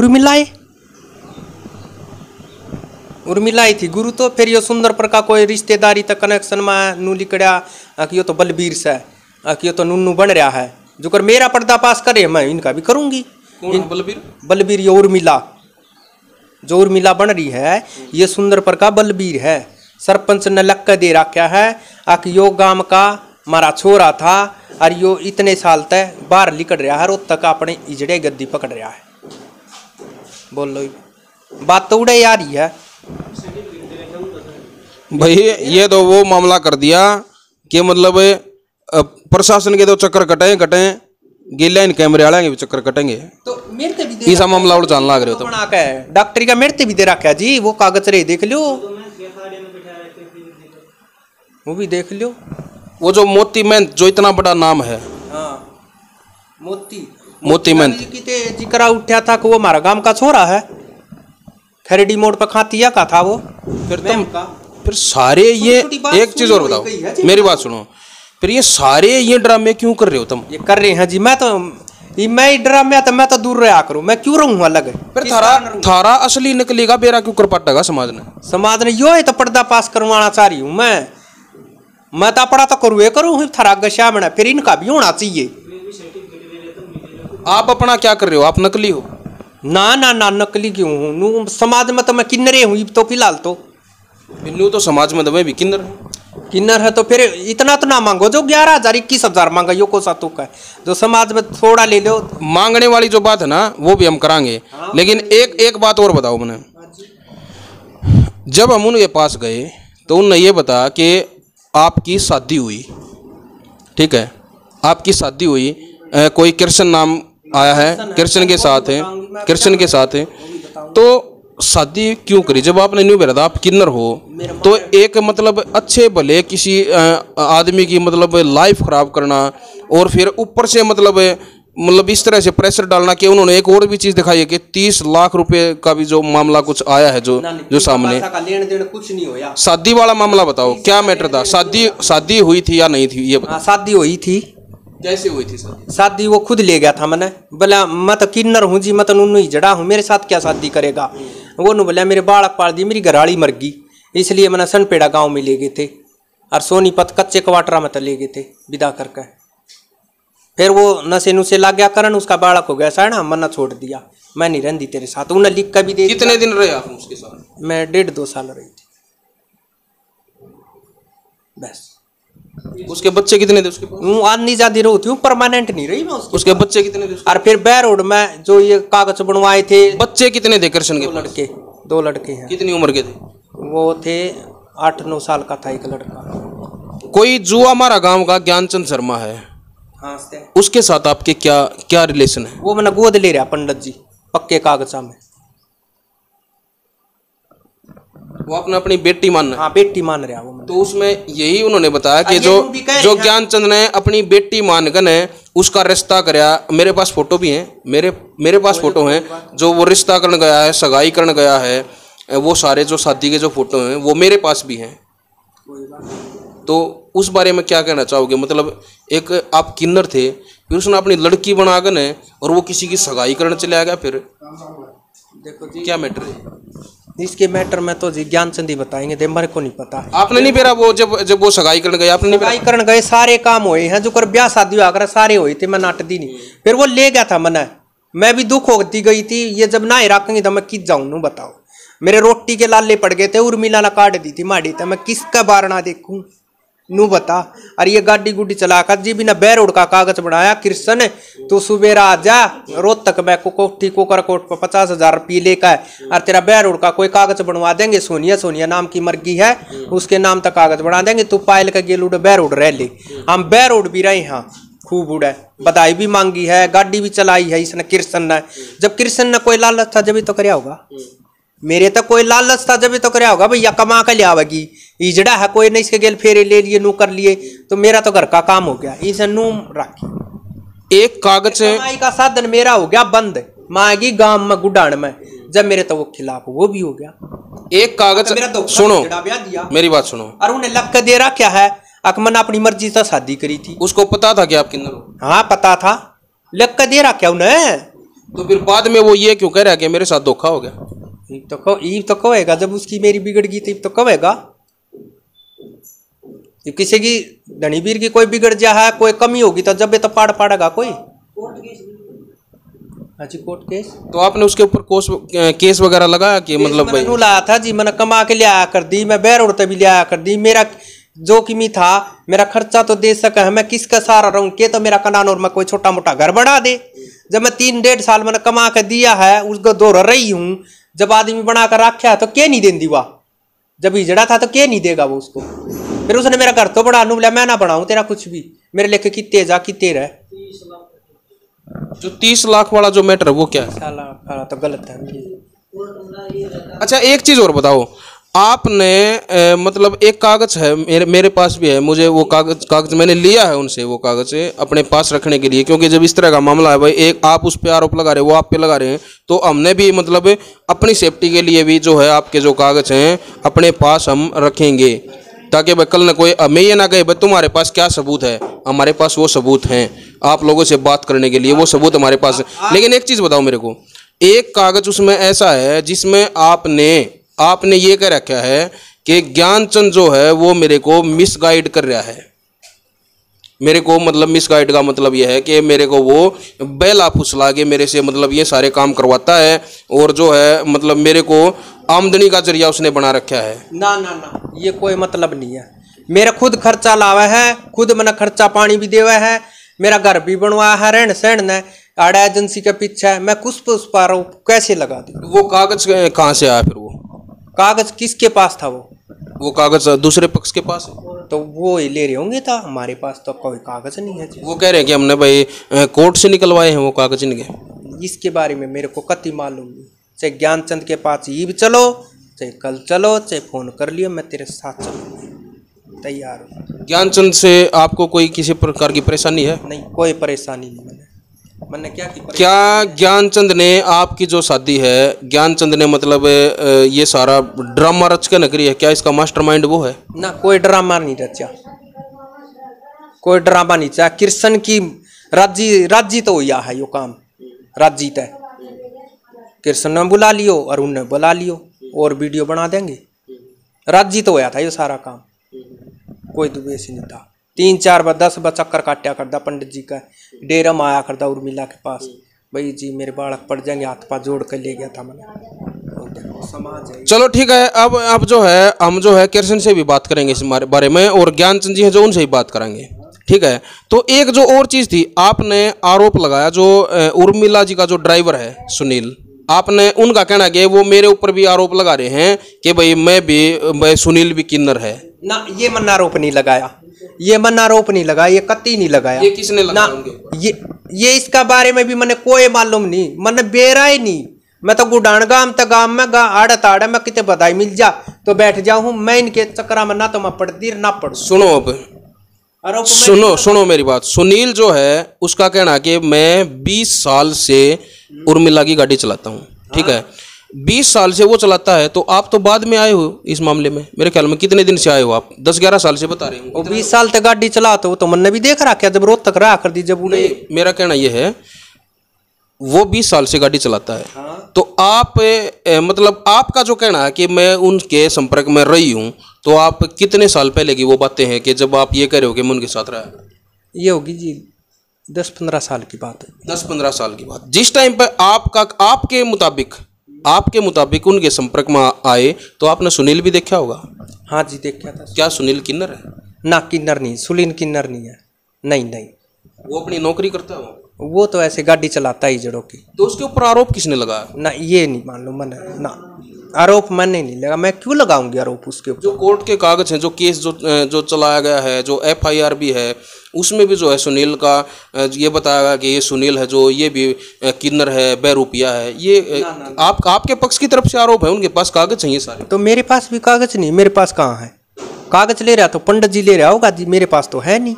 उर्मिला ही थी गुरु। तो फिर यो सुंदरपुर का कोई रिश्तेदारी तक कनेक्शन में नू लिकड़ा कि यो तो बलबीर से कि यो तो नूनू बन रहा है, जो कर मेरा पर्दाफाश करे मैं इनका भी करूंगी। कौन बलबीर? बलबीर ये उर्मिला, जो उर्मिला बन रही है ये सुंदरपुर का बलबीर है। सरपंच ने लग कर दे रखा है कि यो गांव का मारा छोरा था और यो इतने साल तक बाहर निकल रहा है, रोज तक अपने इजड़े गद्दी पकड़ रहा है। बोल लो, बात तो उड़े आ रही है भाई। ये तो वो मामला कर दिया कि मतलब प्रशासन के तो चक्कर कटे गिला इन कैमरे वाले भी चक्कर कटेंगे, तो मेरे भी ऐसा मामला और जान लग रहे हो तो बना के डॉक्टरी का मेरे भी दे रखा है जी, वो कागज रे देख लो, वो भी देख लो। वो जो मोती महंत जो इतना बड़ा नाम है, हाँ, मोती महंत जिक्रा उठा था कि वो हमारा गांव का छोरा है, खरेडी मोड़ पर खातिया का था वो। फिर सारे ये एक चीज और बताओ, मेरी बात सुनो, फिर ये सारे ये ड्रामे क्यों कर रहे हो तुम? ये कर रहे हैं जी, मैं ड्रामे तो मैं तो दूर रहा करूं, मैं क्यों रहूं अलग? फिर थारा असली निकलेगा बेरा क्यों कर पाटेगा समाज ने यो है तो पर्दा पास करवाना चाह रही हूँ मैं तो अपना तो करूँ थारा गशा बना, फिर इनका भी होना चाहिए। आप अपना क्या कर रहे हो? आप नकली हो? ना नकली क्यों हूँ? समाज में तो मैं किन्नरे हूँ तो फिलहाल तो बिन्नू तो समाज में दबे भी किन्नर है, तो फिर इतना तो ना मांगो जो 11,000 21,000 मांगा यो को सातों का, जो समाज में थोड़ा ले लो। मांगने वाली जो बात है ना वो भी हम करांगे, लेकिन एक बात और बताओ मैंने, जब हम उनके पास गए तो उन्होंने ये बताया कि आपकी शादी हुई, ठीक है, आपकी शादी हुई, कोई कृष्ण नाम आया है, कृष्ण के साथ है, तो शादी क्यों करी? जब आपने न्यू बेरा था, आप किन्नर हो, तो एक मतलब अच्छे भले किसी आदमी की मतलब लाइफ खराब करना और फिर ऊपर से मतलब इस तरह से प्रेशर डालना कि उन्होंने एक और भी चीज दिखाई है कि 30 लाख रुपए का भी जो मामला कुछ आया है जो सामने लेन देन कुछ नहीं होया। शादी वाला मामला बताओ, क्या मैटर था? शादी हुई थी या नहीं थी ये बताओ। शादी हुई थी। कैसे हुई थी शादी? वो खुद ले गया था मैंने, बोला मैं तो किन्नर हूँ जी, मैं तो नूनू ही जड़ा हूँ, मेरे साथ क्या शादी करेगा? वो नु बोला मेरे बालक पाल दी, मेरी घराड़ी मर गई, इसलिए मैंने सनपेड़ा गांव में ले गए थे और सोनीपत कच्चे क्वार्टरा में तो ले गए थे विदा करके। फिर वो नशे नुशे लग गया करन, उसका बालक हो गया साढ़ा, मना छोड़ दिया, मैं नहीं रहती तेरे साथ। उन्हें लिख कर भी दे। कितने दिन रहे आप उसके साथ? मैं 1.5-2 साल रही थी। बस। उसके बच्चे कितने थे उसके पास? आनी जाती रहती हूँ, परमानेंट नहीं रही मैं उसके बच्चे कितने थे? और फिर बैरोड में जो ये कागज बनवाए थे। बच्चे कितने थे कृष्ण के? दो लड़के हैं। कितनी उम्र के थे? वो थे 8-9 साल का था एक लड़का। कोई जो हमारा गांव का ज्ञानचंद शर्मा है, हाँ, उसके साथ आपके क्या क्या रिलेशन है? वो मैंने गोद ले रहा पंडित जी पक्के कागजा में। वो अपने अपनी बेटी मान रहा है? हाँ, बेटी मान रहा वो। तो उसमें यही उन्होंने बताया कि जो ज्ञानचंद ने अपनी बेटी मानकर ने उसका रिश्ता कराया। मेरे पास फोटो भी है, मेरे पास फोटो हैं जो वो रिश्ता करने गया है, सगाई करने गया है, वो सारे जो शादी के जो फोटो हैं वो मेरे पास भी हैं। तो उस बारे में क्या कहना चाहोगे? मतलब एक आप किन्नर थे, फिर उसने अपनी लड़की बनाकर ने और वो किसी की सगाई करने चला गया, फिर देखो जी क्या मैटर है इसके मैटर में? तो जी ज्ञानचंद ही बताएंगे, दे मेरे को नहीं पता। आपने नहीं पेरा वो जब वो सगाई करने गए, आपने नहीं सगाई करने गए, सारे काम हुए हैं जो कर ब्याह शादी आकर सारे हुए थे, मैं नाटदी नहीं। फिर वो ले गया था मना, मैं भी दुख होती गई थी। ये जब ना रखेंगे तो मैं किस जाऊं नू बताओ। मेरे रोटी के लाले पड़ गए थे, उर्मिला ने काट दी थी माड़ी, तो मैं किसका बारना देखूं नू बता। और ये गाड़ी गुड्डी चलाकर जी बिना बैरोड का कागज बनाया कृष्ण, तो सुबेरा आ जा रोहतक में कोठी कोकर कोट पर 50,000 रुपये लेकर, और तेरा बैरोड का कोई कागज बनवा देंगे। सोनिया नाम की मर्गी है, उसके नाम तक कागज बना देंगे। तू पायल का गेल उड़ बैरोड रह ले। हम बैरोड भी रहे हैं खूब उड़े, बधाई भी मांगी है, गाड़ी भी चलाई है इसने कृष्ण ने। जब कृष्ण ने कोई लालच था जब तो कराया होगा, मेरे तो कोई लालच था जब तो कराया होगा। भैया कमा कर ले आवेगी, इजड़ा है कोई नहीं, इसके गेल फेरे ले लिए, नू कर लिए, तो मेरा तो घर का काम हो गया। इसे नू रखी एक कागज कमाई का साधन मेरा हो गया बंद, मांगी गांव में गुडान में, जब मेरे तो वो खिलाफ वो भी हो गया। एक कागज तो सुनो, मेरी बात सुनो। और उन्हें लग के दे रहा क्या है, अकमन अपनी मर्जी से शादी करी थी। उसको पता था कि आप किन्नर हो? हाँ पता था, लग के दे रहा क्या उन्हें? तो फिर बाद में वो ये क्यों कह रहा कि मेरे साथ धोखा हो गया? तो कहेगा जब उसकी मेरी बिगड़ गई थी तो कहेगा। किसी की धनीवीर की कोई बिगड़ जा है, कोई कमी होगी तो जब तो पाड़ेगा कोई। अच्छा कोर्ट केस, तो आपने उसके ऊपर केस वगैरह लगाया कि मतलब भाई लाया था जी, मैंने कमा के लिया कर दी, मैं बैरोड तभी लिया कर दी। मेरा जोखिमी था, मेरा खर्चा तो दे सका है, मैं किसका सहारा रहूं के? तो मेरा कनान और मैं कोई छोटा मोटा घर बढ़ा दे। जब मैं 3-1.5 साल मैंने कमा के दिया है, उसको दो रही हूँ, जब आदमी बना कर रखा है तो क्या नहीं देंदी वाह? जब हिजड़ा था तो क्या नहीं देगा वो उसको? फिर उसने मेरा घर तो बढ़ा नू बोला मैं ना बढ़ाऊं तेरा कुछ भी, मेरे लेके कितने जा कितने रह। जो 30 लाख वाला जो मैटर है वो क्या है? साला तो गलत है। अच्छा एक चीज और बताओ, आपने मतलब एक कागज है मेरे पास भी है, मुझे वो कागज मैंने लिया है उनसे, वो कागज अपने पास रखने के लिए, क्योंकि जब इस तरह का मामला है भाई, एक आप उस पे आरोप लगा रहे हो, वो आप पे लगा रहे हैं, तो हमने भी मतलब अपनी सेफ्टी के लिए भी जो है आपके जो कागज हैं अपने पास हम रखेंगे, ताकि भाई कल न कोई हमें ये ना कहे भाई तुम्हारे पास क्या सबूत है। हमारे पास वो सबूत हैं आप लोगों से बात करने के लिए, वो सबूत हमारे पास है। लेकिन एक चीज बताओ मेरे को, एक कागज उसमें ऐसा है जिसमें आपने ये कह रखा है कि ज्ञानचंद जो है वो मेरे को मिसगाइड कर रहा है। मेरे को मतलब मिसगाइड का मतलब यह है कि मेरे को वो बेला फुसला के मेरे से मतलब ये सारे काम करवाता है, और जो है मतलब मेरे को आमदनी का जरिया उसने बना रखा है। ना ये कोई मतलब नहीं है। मेरा खुद खर्चा लावा है, खुद मैंने खर्चा पानी भी देवा है, मेरा घर भी बनवाया है, रहन सहन ने आड़ा एजेंसी के पीछे, मैं कुछ पुछ पा रहा हूँ कैसे लगा दूँ? वो कागज कहाँ से आया? फिर वो कागज किसके पास था? वो कागज दूसरे पक्ष के पास है, तो वो ही ले रहे होंगे था, हमारे पास तो कोई कागज नहीं है। वो कह रहे हैं कि हमने भाई कोर्ट से निकलवाए हैं वो कागज इनके। इसके बारे में मेरे को कति मालूम नहीं, चाहे ज्ञानचंद के पास ही भी चलो, चाहे कल चलो, चाहे फोन कर लियो, मैं तेरे साथ चलूँगा, तैयार हूँ। ज्ञानचंद से आपको कोई किसी प्रकार की परेशानी है? नहीं कोई परेशानी नहीं। मैंने क्या ज्ञानचंद ने आपकी जो शादी है, ज्ञानचंद ने मतलब ये सारा ड्रामा रच के नगरी है, क्या इसका मास्टरमाइंड वो है? ना कोई ड्रामा नहीं रचा, कोई ड्रामा नहीं रचा। कृष्ण की राजी तो हुआ है यो काम, राजी तय कृष्ण ने बुला लियो और उन्हें बुला लियो और वीडियो बना देंगे, राजी तो होया था ये सारा काम, कोई दुबेश नहीं था। 3-4 बार 10 बार चक्कर काटा करता पंडित जी का, डेरा में आया करता उर्मिला के पास, भाई जी मेरे बालक पड़ जाएंगे, हाथ पाथ जोड़ कर ले गया था मैंने। समाज है। चलो ठीक है, अब जो है हम जो है किशन से भी बात करेंगे इस बारे में, और ज्ञानचंद जी है जो उनसे भी बात करेंगे। ठीक है, तो एक जो और चीज थी, आपने आरोप लगाया जो उर्मिला जी का जो ड्राइवर है सुनील, आपने उनका कहना कि वो मेरे ऊपर भी आरोप लगा रहे हैं कि भाई मैं सुनील भी किन्नर है ना। ये मन आरोप नहीं लगाया, ये मन आरोप नहीं लगाया, ये कतई नहीं लगाया। ये किसने लगाया ना? ये इसका बारे में भी मैंने कोई मालूम नहीं, मैंने बेरा ही नहीं। मैं तो गुडान गांव तक गांव में आड़ा ताड़ा में कितने बधाई मिल जा तो बैठ जाऊं मैं इनके चक्रा में, ना तो मैं पढ़ती ना पढ़। सुनो अब सुनो मेरी बात। सुनील जो है उसका कहना कि मैं 20 साल से उर्मिला की गाड़ी चलाता हूँ। ठीक है, 20 साल से वो चलाता है, तो आप तो बाद में आए हो इस मामले में। मेरे ख्याल में कितने दिन से आए हो आप? 10-11 साल से बता रहे हो। 20 साल तक गाड़ी चलाते हो तो मैंने भी देख रहा क्या, जब रोज तक रहा कर दी जब उन्हें। मेरा कहना यह है वो 20 साल से गाड़ी चलाता है। हाँ। तो आप मतलब आपका जो कहना है कि मैं उनके संपर्क में रही हूँ, तो आप कितने साल पहले की वो बातें हैं कि जब आप ये कह रहे हो कि मैं उनके साथ रहा? ये होगी जी 10-15 साल की बात है। 10-15 साल की बात। जिस टाइम पर आपके मुताबिक उनके संपर्क में आए तो आपने सुनील भी देखा होगा। हाँ जी देखा था। क्या सुनील किन्नर है? ना किन्नर नहीं, सुनील किन्नर नहीं है। नहीं वो अपनी नौकरी करता है, वो तो ऐसे गाड़ी चलाता ही जड़ों की। तो उसके ऊपर आरोप किसने लगाया? ना ये नहीं मालूम मैंने, ना आरोप मैंने नहीं लगा, मैं क्यों लगाऊंगी आरोप उसके ऊपर। जो कोर्ट के कागज हैं, जो केस जो चलाया गया है, जो FIR भी है, उसमें भी जो है सुनील का ये बताया गया कि ये सुनील है जो ये भी किन्नर है, बहरूपिया है। ये आपके पक्ष की तरफ से आरोप है, उनके पास कागज हैं ये सारे। तो मेरे पास भी कागज नहीं, मेरे पास कहाँ है कागज? ले रहा तो पंडित जी ले रहा होगा जी, मेरे पास तो है नहीं।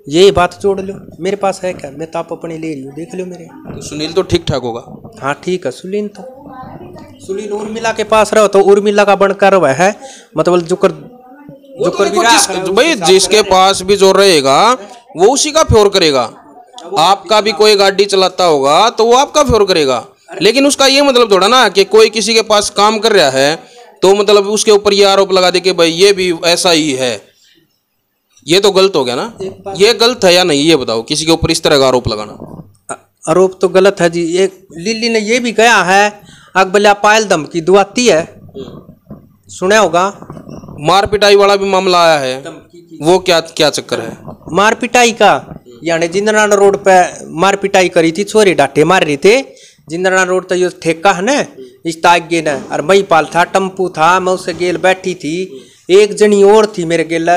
ये बात जोड़ लो, मेरे पास है क्या? मैं तो आप अपने ले रही हूँ, देख लो मेरे। तो सुनील तो ठीक ठाक होगा। हाँ ठीक है, सुनील उर्मिला के पास रहो तो उर्मिला का बनकर वह है, मतलब भाई जिसके पास भी जो रहेगा वो उसी का फ्योर करेगा। आपका भी कोई गाड़ी चलाता होगा तो वो आपका फ्योर करेगा, लेकिन उसका ये मतलब थोड़ा ना कि कोई किसी के पास काम कर रहा है तो मतलब उसके ऊपर ये आरोप लगा दे कि भाई ये भी ऐसा ही है। ये तो गलत हो गया ना। ये गलत है या नहीं ये बताओ, किसी के ऊपर इस तरह का आरोप लगाना? आरोप तो गलत है जी। एक लिल्ली ने ये भी कहा है अकबला पायल धमकी दुआती है, सुना होगा। मार पिटाई वाला भी मामला आया है, वो क्या चक्कर है मार पिटाई का? यानी जिंदराना रोड पे मार पिटाई करी थी, छोरी डांटे मार रहे थे। जिंदराना रोड तो ये ठेका है ना, इस तागे न और मई पाल था, टम्पू था, मैं उससे गेल बैठी थी। एक जनी और थी मेरे गेल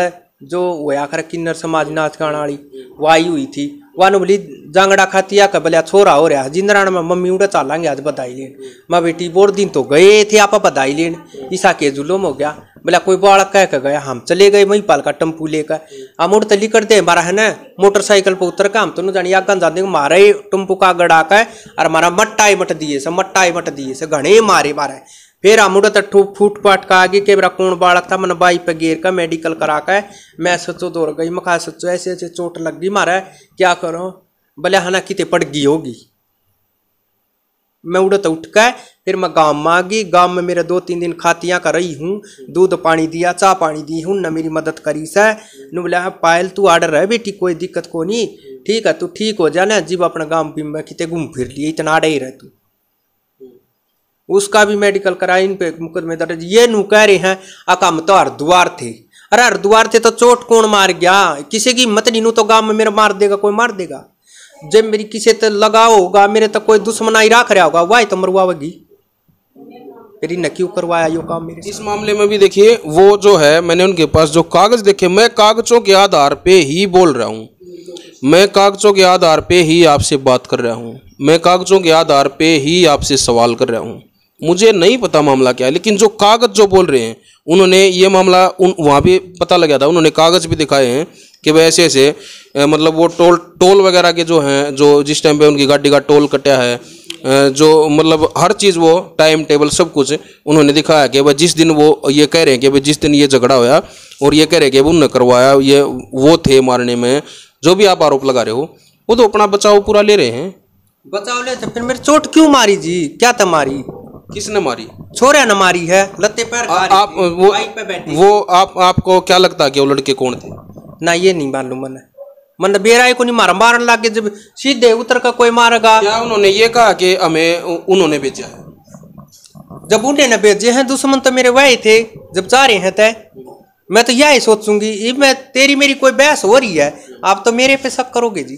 जो वो आखिर किन्नर समाज नाच गाना वाली वो आई हुई थी। वानु बोली जांगड़ा खातिया का बलिया छोरा हो रहा जिंदराना में मम्मी उड़ा चालांगे आज बधाई लेन। माँ बेटी बोर दिन तो गए थे आप बधाई लेन, ईसा के जुलूम हो गया। बोला कोई बालक कह के गया, हम चले गए मई पाल का टम्पू लेकर। हम उड़ तली करते हमारा है ना मोटरसाइकिल पर उतर का, हम तो न जानी आगन जाते मारा ही टम्पू का गड़ा का और हमारा मट्टा मट दिए से घने मारे। फिर हम उड़ा तो फूट पाट का आगे के मेरा कौन बालक था, मैंने बाई पे गेर का मेडिकल करा कर मैं सचो दौड़ गई। मैं खा सचो ऐसे चोट लग गई मारा, क्या करो? बोले हना कितने पड़ गई होगी। मैं उड़ा तो उठ कर फिर मैं गांव में आ गई। गांव में मेरे 2-3 दिन खातियाँ कर रही हूँ, दूध पानी दिया, चाह पानी दी हूँ, न मेरी मदद करी से। न बोला पायल तू आर्डर है बेटी, कोई दिक्कत को नहीं, ठीक है तू ठीक हो जाना जीव अपना गाँव में कितने घूम फिर लिए, इतना आड़े ही रह तू। उसका भी मेडिकल करा, इन पे मुकदमे दर्ज। ये नू कह रहे हैं अका हम तो हरिद्वार थे। अरे हरिद्वार थे तो चोट कौन मार गया? किसी की हिम्मत नहीं, नू तो गांव में मेरा मार देगा, कोई मार देगा। जब मेरी किसी तो लगा होगा, मेरे तो कोई दुश्मनाई रख रहा होगा, वही तो मरवाएगी। फिर न क्यों करवाया यो काम मेरे? इस मामले में भी देखिए वो जो है, मैंने उनके पास जो कागज देखे, मैं कागजों के आधार पे ही बोल रहा हूँ, मैं कागजों के आधार पे ही आपसे बात कर रहा हूँ, मैं कागजों के आधार पे ही आपसे सवाल कर रहा हूँ। मुझे नहीं पता मामला क्या है, लेकिन जो कागज जो बोल रहे हैं उन्होंने ये मामला वहाँ भी पता लगा था, उन्होंने कागज भी दिखाए हैं कि वह ऐसे मतलब वो टोल वगैरह के जो हैं, जो जिस टाइम पे उनकी गाड़ी का टोल कटा है, जो मतलब हर चीज़ वो टाइम टेबल सब कुछ उन्होंने दिखाया कि भाई जिस दिन वो ये कह रहे हैं कि भाई जिस दिन ये झगड़ा होया और ये कह रहे हैं कि उन्होंने करवाया, ये वो थे मारने में। जो भी आप आरोप लगा रहे हो वो तो अपना बचाव पूरा ले रहे हैं। बचाव ले तो फिर मेरे चोट क्यों मारी जी? क्या था मारी? किसने मारी? छोरे ने मारी है, लत्ते पैर आप वो आपको क्या लगता है कि वो लड़के कौन थे? ना ये नहीं मालूम मैंने बेराय को नहीं मारा, मारने लगे जब सीधे उतर का कोई मारेगा। क्या उन्होंने ये कहा कि हमें उन्होंने बेचा है? जब उन्हें न भेजे हैं दुश्मन तो मेरे वही थे, जब जा रहे हैं तय मैं तो यही सोचूंगी। ये मैं तेरी मेरी कोई बहस हो रही है, आप तो मेरे पे शक करोगे जी।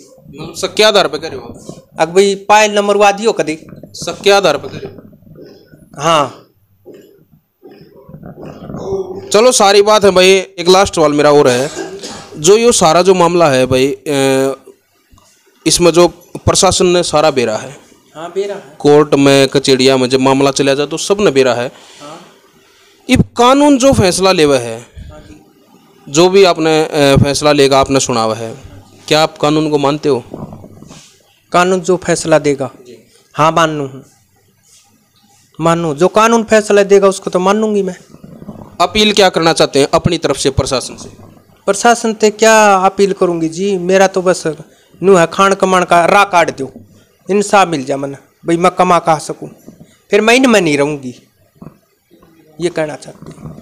शक के आधार पे करे हो? अब भाई पायल नंबर वादियो कदे शक के आधार पे करे हो? हाँ चलो सारी बात है भाई। एक लास्ट सवाल मेरा और है, जो ये सारा जो मामला है भाई, इसमें जो प्रशासन ने सारा बेरा है, हाँ बेरा है, कोर्ट में कचेड़िया में जब मामला चला जाए तो सब ने बेरा है। हाँ। अब कानून जो फैसला लेवा है, जो भी आपने फैसला लेगा आपने सुना हुआ है, क्या आप कानून को मानते हो? कानून जो फैसला देगा हाँ मानू जो कानून फैसला देगा उसको तो मानूंगी मैं। अपील क्या करना चाहते हैं अपनी तरफ से प्रशासन से? प्रशासन से क्या अपील करूंगी जी, मेरा तो बस नू है खान कमान का राह काट दो, इंसाफ मिल जा मन भाई, मैं कमा कहा सकूं, फिर मैं इन में नहीं रहूंगी, ये कहना चाहती हूँ।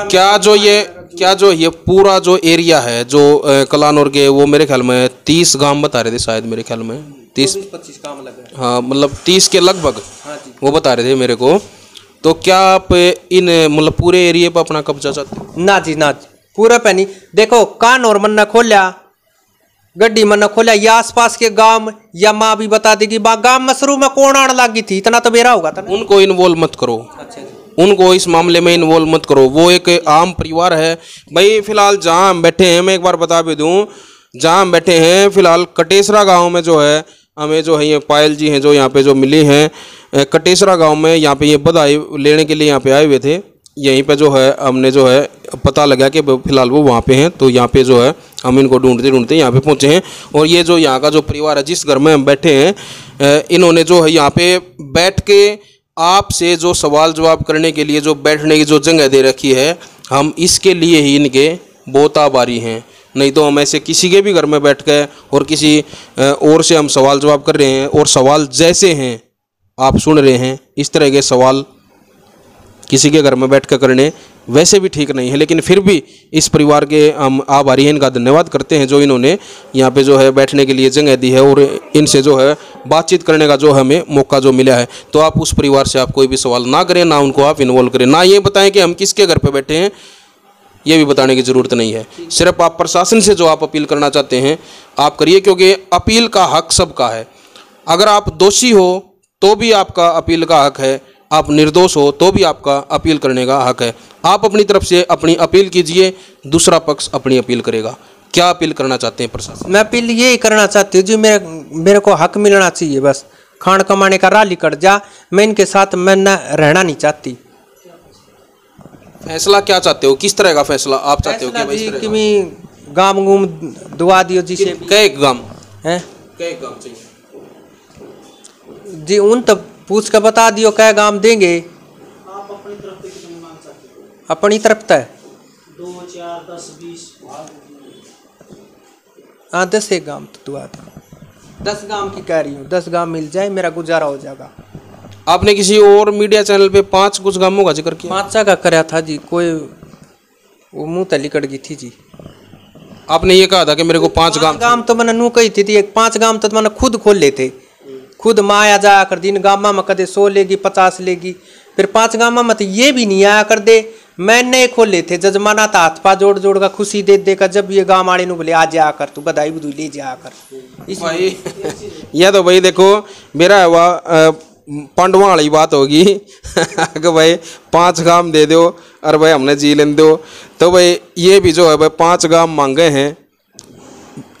क्या जो ये पूरा जो एरिया है जो कलानौर के, वो मेरे ख्याल में 30 गांव बता रहे थे शायद, मेरे ख्याल में 30-25 काम लगे, हाँ मतलब 30 के लगभग, हाँ जी वो बता रहे थे मेरे को। तो क्या आप इन मतलब पूरे एरिया पर अपना कब्जा चाहते हो? ना जी पूरा पे नहीं। देखो कान और मन न खोलिया, गड्डी मन न खोलिया, या आसपास के गांव या माँ भी बता देगी गांव में शुरू में कौन आने लगी थी, इतना तो बेरा होगा था ना। उनको इन्वॉल्व मत करो। अच्छा जी। उनको इस मामले में इन्वॉल्व मत करो, वो एक आम परिवार है भाई। फिलहाल जहाँ हम बैठे हैं, मैं एक बार बता भी दूँ, जहाँ हम बैठे हैं फिलहाल कटेसरा गांव में जो है, हमें जो है ये पायल जी हैं जो यहाँ पे जो मिली हैं कटेसरा गांव में, यहाँ पे ये बधाई लेने के लिए यहाँ पे आए हुए थे। यहीं पे जो है हमने जो है पता लगा कि फिलहाल वो वहाँ पे हैं, तो यहाँ पे जो है हम इनको ढूंढते ढूंढते यहाँ पे पहुँचे हैं। और ये जो यहाँ का जो परिवार है जिस घर में हम बैठे हैं, इन्होंने जो है यहाँ पे बैठ के आपसे जो सवाल जवाब करने के लिए जो बैठने की जो जगह दे रखी है, हम इसके लिए ही इनके बहुत आभारी हैं। नहीं तो हम ऐसे किसी के भी घर में बैठ के और किसी और से हम सवाल जवाब कर रहे हैं, और सवाल जैसे हैं आप सुन रहे हैं, इस तरह के सवाल किसी के घर में बैठ कर करने वैसे भी ठीक नहीं है। लेकिन फिर भी इस परिवार के हम आभारी हैं, इनका धन्यवाद करते हैं जो इन्होंने यहाँ पे जो है बैठने के लिए जगह दी है और इनसे जो है बातचीत करने का जो हमें मौका जो मिला है। तो आप उस परिवार से आप कोई भी सवाल ना करें, ना उनको आप इन्वॉल्व करें, ना ये बताएं कि हम किसके घर पर बैठे हैं, ये भी बताने की ज़रूरत नहीं है। सिर्फ आप प्रशासन से जो आप अपील करना चाहते हैं आप करिए, क्योंकि अपील का हक सबका है। अगर आप दोषी हो तो भी आपका अपील का हक है, आप निर्दोष हो तो भी आपका अपील करने का हक है। आप अपनी तरफ से अपनी अपील कीजिए, दूसरा पक्ष अपनी अपील करेगा। क्या अपील करना चाहते हैं प्रशासन? मैं अपील यही करना चाहती हूँ जी, मेरे को हक मिलना चाहिए, बस खान कमाने का राली कट जा, मैं इनके साथ मैं न रहना नहीं चाहती। फैसला क्या चाहते हो, किस तरह का फैसला आप चाहते हो? कि मैं गांव गुम दुआ दियो जी से कई गांव हैं, कई गांव चाहिए जी, उन तब पूछ कर बता दियो क्या गांव देंगे। आप अपनी तरफ से कितने मांग सकते हो? अपनी तरफ तक 2, 4, 10, 20 हाँ 10 एक गांव तो दुआ दो, 10 गांव की कह रही हूँ, 10 गांव मिल जाए मेरा गुजारा हो जाएगा। आपने किसी और मीडिया चैनल पे 5 कुछ गांवों का जिक्र किया? 5 का कराया था जी, कोई वो मुँह तली कट गई थी जी। आपने ये कहा था कि मेरे को 5 गांव तो मैंने नू कही थी, एक 5 गांव तो मैंने खुद खोल लेते, खुद माँ आया जाया कर दिन गामा में कदे 100 लेगी 50 लेगी, फिर 5 गामा में तो ये भी नहीं आया कर दे, मैंने खोल लेते जजमाना था हाथ पा जोड़ जोड़ का खुशी दे दे कर, जब ये गाँव वाले बोले आ जाया कर तू बधाई बधू ले जाया कर। इस भाई यह तो भाई देखो मेरा हुआ पांडवा वाली बात होगी कि भाई 5 गांव दे दो और भाई हमने जी लें दो। तो भाई ये भी जो है भाई 5 गांव मांगे हैं,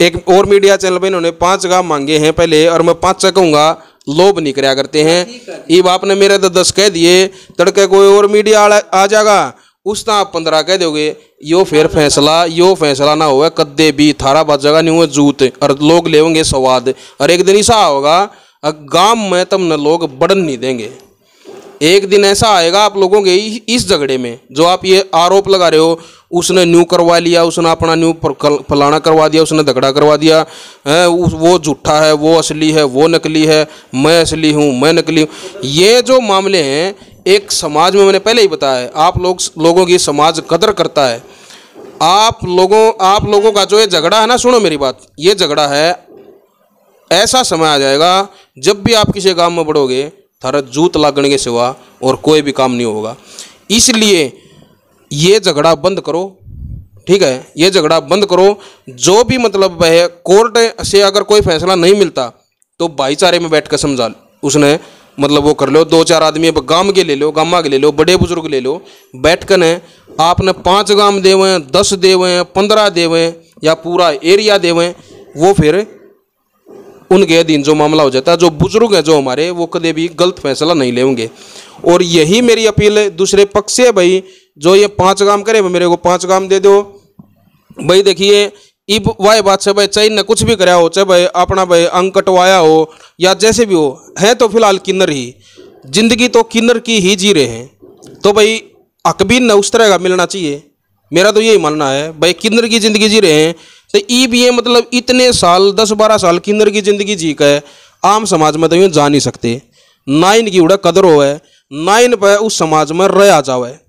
एक और मीडिया चैनल पे इन्होंने 5 गांव मांगे हैं पहले, और मैं 5 कहूँगा लोभ नहीं कराया करते हैं। ये आपने मेरे तो 10 कह दिए, तड़के कोई और मीडिया आ जाएगा उस तरह आप 15 कह दोगे, यो फिर फैसला ना हुआ कद्दे भी थारा बजेगा नहीं हुआ जूत, और लोग लेंगे स्वाद, और एक दिन ऐसा होगा गांव में तब न लोग बढ़न नहीं देंगे। एक दिन ऐसा आएगा आप लोगों के इस झगड़े में जो आप ये आरोप लगा रहे हो, उसने न्यू करवा लिया, उसने अपना न्यू फलाना करवा दिया, उसने झगड़ा करवा दिया है, वो झूठा है, वो असली है, वो नकली है, मैं असली हूँ, मैं नकली हूँ। ये जो मामले हैं एक समाज में, मैंने पहले ही बताया है, आप लोगों की समाज कदर करता है। आप लोगों का जो ये झगड़ा है ना, सुनो मेरी बात, ये झगड़ा है, ऐसा समय आ जाएगा जब भी आप किसी गांव में बढ़ोगे, थारा जूत लागने के सिवा और कोई भी काम नहीं होगा। इसलिए ये झगड़ा बंद करो, ठीक है, ये झगड़ा बंद करो। जो भी मतलब वह कोर्ट से अगर कोई फैसला नहीं मिलता तो भाईचारे में बैठ कर समझा उसने मतलब वो कर लो। 2-4 आदमी अब गांव के ले लो, गामा के ले लो, बड़े बुजुर्ग ले लो, बैठ कर ने आपने 5 गांव देवे, 10 देवे, 15 देवे या पूरा एरिया देवे, वो फिर उनके अधीन जो मामला हो जाता है। जो बुजुर्ग हैं जो हमारे, वो कभी भी गलत फैसला नहीं लेंगे। और यही मेरी अपील है दूसरे पक्ष से, भाई जो ये 5 काम करे मेरे को 5 काम दे दो। भाई देखिए इब वाह बात से भाई चाहे न कुछ भी कराया हो, चाहे भाई अपना भाई अंग कटवाया हो या जैसे भी हो, है तो फिलहाल किन्नर ही, जिंदगी तो किन्नर की ही जी रहे हैं। तो भाई हक भी न उस तरह का मिलना चाहिए, मेरा तो यही मानना है। भाई किन्नर की ज़िंदगी जी रहे हैं तो ई भी ये मतलब इतने साल 10-12 साल किन्नर की ज़िंदगी जी का आम समाज में तो यूँ जा नहीं सकते। ना इनकी उड़ा कदर हो है, ना इन पर उस समाज में रह आ जाओ है,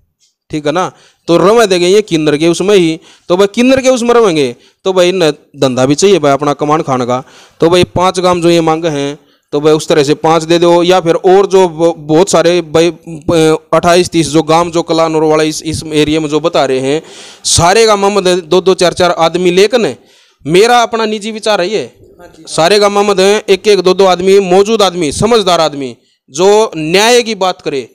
ठीक है ना। तो रवे देंगे ये किन्नर के उसमें ही, तो भाई किन्नर के उसमें रहेंगे तो भाई न धंधा भी चाहिए भाई अपना कमान खाने का। तो भाई 5 काम जो ये मांगे हैं तो भाई उस तरह से 5 दे दो। या फिर और जो बहुत सारे भाई 28-30 जो गांव जो कलानौर वाला इस एरिया में जो बता रहे हैं, सारे गाँव में 2-2, 4-4 आदमी लेकर मेरा अपना निजी विचार है ये, सारे गाँव में 1-1, 2-2 आदमी, मौजूद आदमी, समझदार आदमी जो न्याय की बात करे,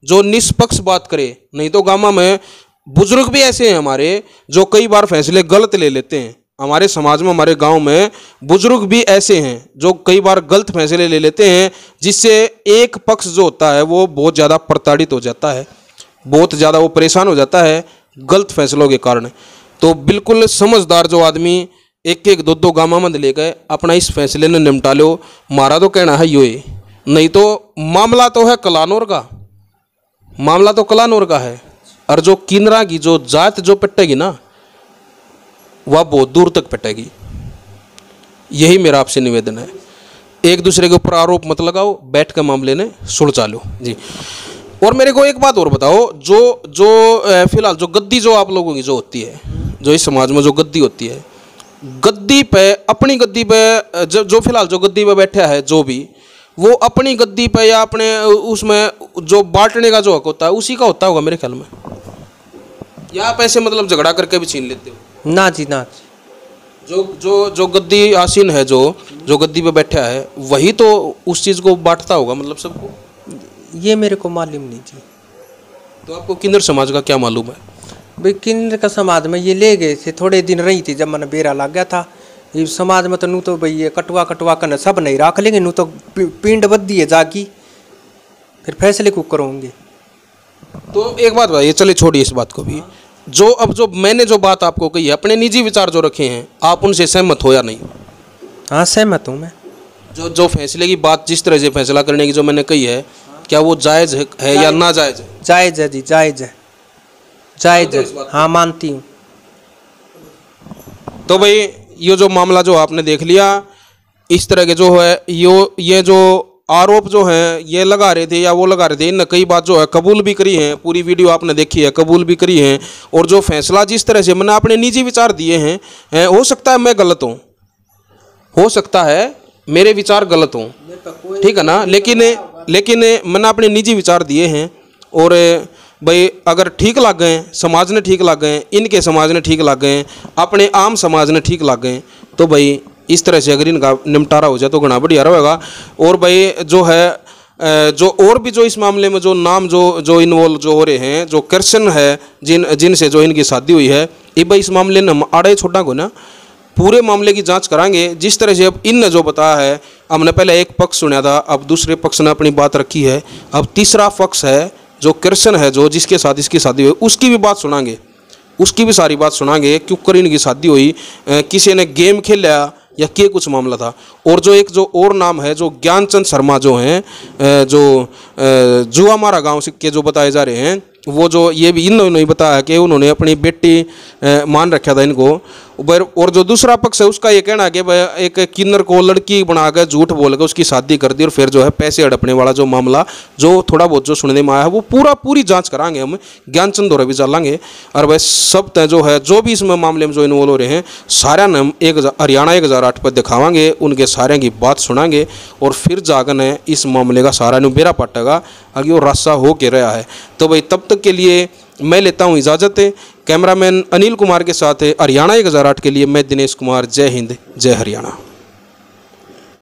जो निष्पक्ष बात करे। नहीं तो गाँव में बुजुर्ग भी ऐसे हैं हमारे जो कई बार फैसले गलत ले लेते हैं। हमारे समाज में, हमारे गांव में बुजुर्ग भी ऐसे हैं जो कई बार गलत फैसले ले लेते हैं, जिससे एक पक्ष जो होता है वो बहुत ज़्यादा प्रताड़ित हो जाता है, बहुत ज़्यादा वो परेशान हो जाता है गलत फैसलों के कारण। तो बिल्कुल समझदार जो आदमी 1-1, 2-2 गाँव में ले गए अपना इस फैसले ने निपटा लो। हमारा तो कहना है ये, नहीं तो मामला तो है कलानौर का, मामला तो कलानौर का है। और जो किन्नरा की जो जात जो पिटेगी ना, वह बहुत दूर तक पिटेगी। यही मेरा आपसे निवेदन है। एक दूसरे के ऊपर आरोप मत लगाओ, बैठ कर मामले ने सुलझा लो जी। और मेरे को एक बात और बताओ, जो फिलहाल जो गद्दी जो आप लोगों की जो होती है, जो इस समाज में जो गद्दी होती है, गद्दी पे अपनी गद्दी पे जो फिलहाल जो गद्दी पे बैठा है, जो भी वो अपनी गद्दी पे या अपने उसमें जो बांटने का जो हक होता है उसी का होता होगा मेरे ख्याल में। या आप ऐसे मतलब झगड़ा करके भी छीन लेते हो? ना जी ना। जो गद्दी आसीन है, जो गद्दी पे बैठा है, वही तो उस चीज़ को बांटता होगा मतलब सबको। ये मेरे को मालूम नहीं जी। तो आपको किन्नर समाज का क्या मालूम है? भाई किन्नर का समाज में ये ले गए थे, थोड़े दिन रही थी, जब मैंने बेरा लग गया था ये समाज में। तो नू तो भाई ये कटवा कर सब नहीं रख लेंगे, नू तो पिंड बद्दी है जागी, फिर फैसले को करोगे। तो एक बात भाई, चलिए छोड़िए इस बात को भी। जो मैंने जो बात आपको कही है, अपने निजी विचार जो रखे हैं, आप उनसे सहमत हो या नहीं? हाँ सहमत हूँ मैं। जो फैसले की बात, जिस तरह से फैसला करने की जो मैंने कही है, क्या वो जायज़ है या ना जायज़ है? जायज़ है जी, जायज़ है, जायज़ है, हाँ मानती हूँ। तो भाई ये जो मामला जो आपने देख लिया, इस तरह के जो है ये जो आरोप जो हैं ये लगा रहे थे या वो लगा रहे थे, इन कई बात जो है कबूल भी करी हैं, पूरी वीडियो आपने देखी है, कबूल भी करी हैं। और जो फैसला जिस तरह से मैंने अपने निजी विचार दिए हैं, हो सकता है मैं गलत हूँ, हो सकता है मेरे विचार गलत हों, ठीक है ना, लेकिन मैंने अपने निजी विचार दिए हैं। और भाई अगर ठीक लग गए, समाज ने ठीक लग गए, इनके समाज ने ठीक लग गए, अपने आम समाज ने ठीक लग गए, तो भाई इस तरह से अगर इनका निपटारा हो जाए तो घना बढ़िया रहेगा। और भाई जो है जो और भी जो इस मामले में जो नाम जो इन्वॉल्व जो हो रहे हैं, जो कृष्ण है जिनसे जो इनकी शादी हुई है, ये भाई इस मामले में हम आड़े छोटा को ना पूरे मामले की जांच कराएंगे। जिस तरह से अब इन जो बताया है, हमने पहले एक पक्ष सुना था, अब दूसरे पक्ष ने अपनी बात रखी है, अब तीसरा पक्ष है जो कृष्ण है, जो जिसके साथ इसकी शादी हुई, उसकी भी बात सुनाएंगे, उसकी भी सारी बात सुनाएंगे, क्यों कर इनकी शादी हुई, किसी ने गेम खेला या क्या कुछ मामला था। और जो एक जो और नाम है, जो ज्ञानचंद शर्मा जो हैं, जो जुआ मारा गाँव के जो बताए जा रहे हैं, वो जो ये भी इन्होंने ही बताया कि उन्होंने अपनी बेटी मान रखा था इनको। और जो दूसरा पक्ष है उसका ये कहना है कि भाई एक किन्नर को लड़की बनाकर झूठ बोल के उसकी शादी कर दी और फिर जो है पैसे हड़पने वाला जो मामला जो थोड़ा बहुत जो सुनने में आया है वो पूरी जांच कराएंगे हम, ज्ञानचंद दौरे भी चलेंगे। और वह सब जो है जो भी इसमें मामले में जो इन्वॉल्व हो रहे हैं सारा हम हरियाणा 1008 पर दिखावांगे, उनके सारे की बात सुनाएंगे और फिर जाकर ने इस मामले का सारा बेरा पटेगा आगे वो रास्ता हो के रहा है। तो भाई तब तक के लिए मैं लेता हूँ इजाज़त। कैमरामैन अनिल कुमार के साथ हरियाणा 1008 के लिए मैं दिनेश कुमार। जय हिंद, जय हरियाणा।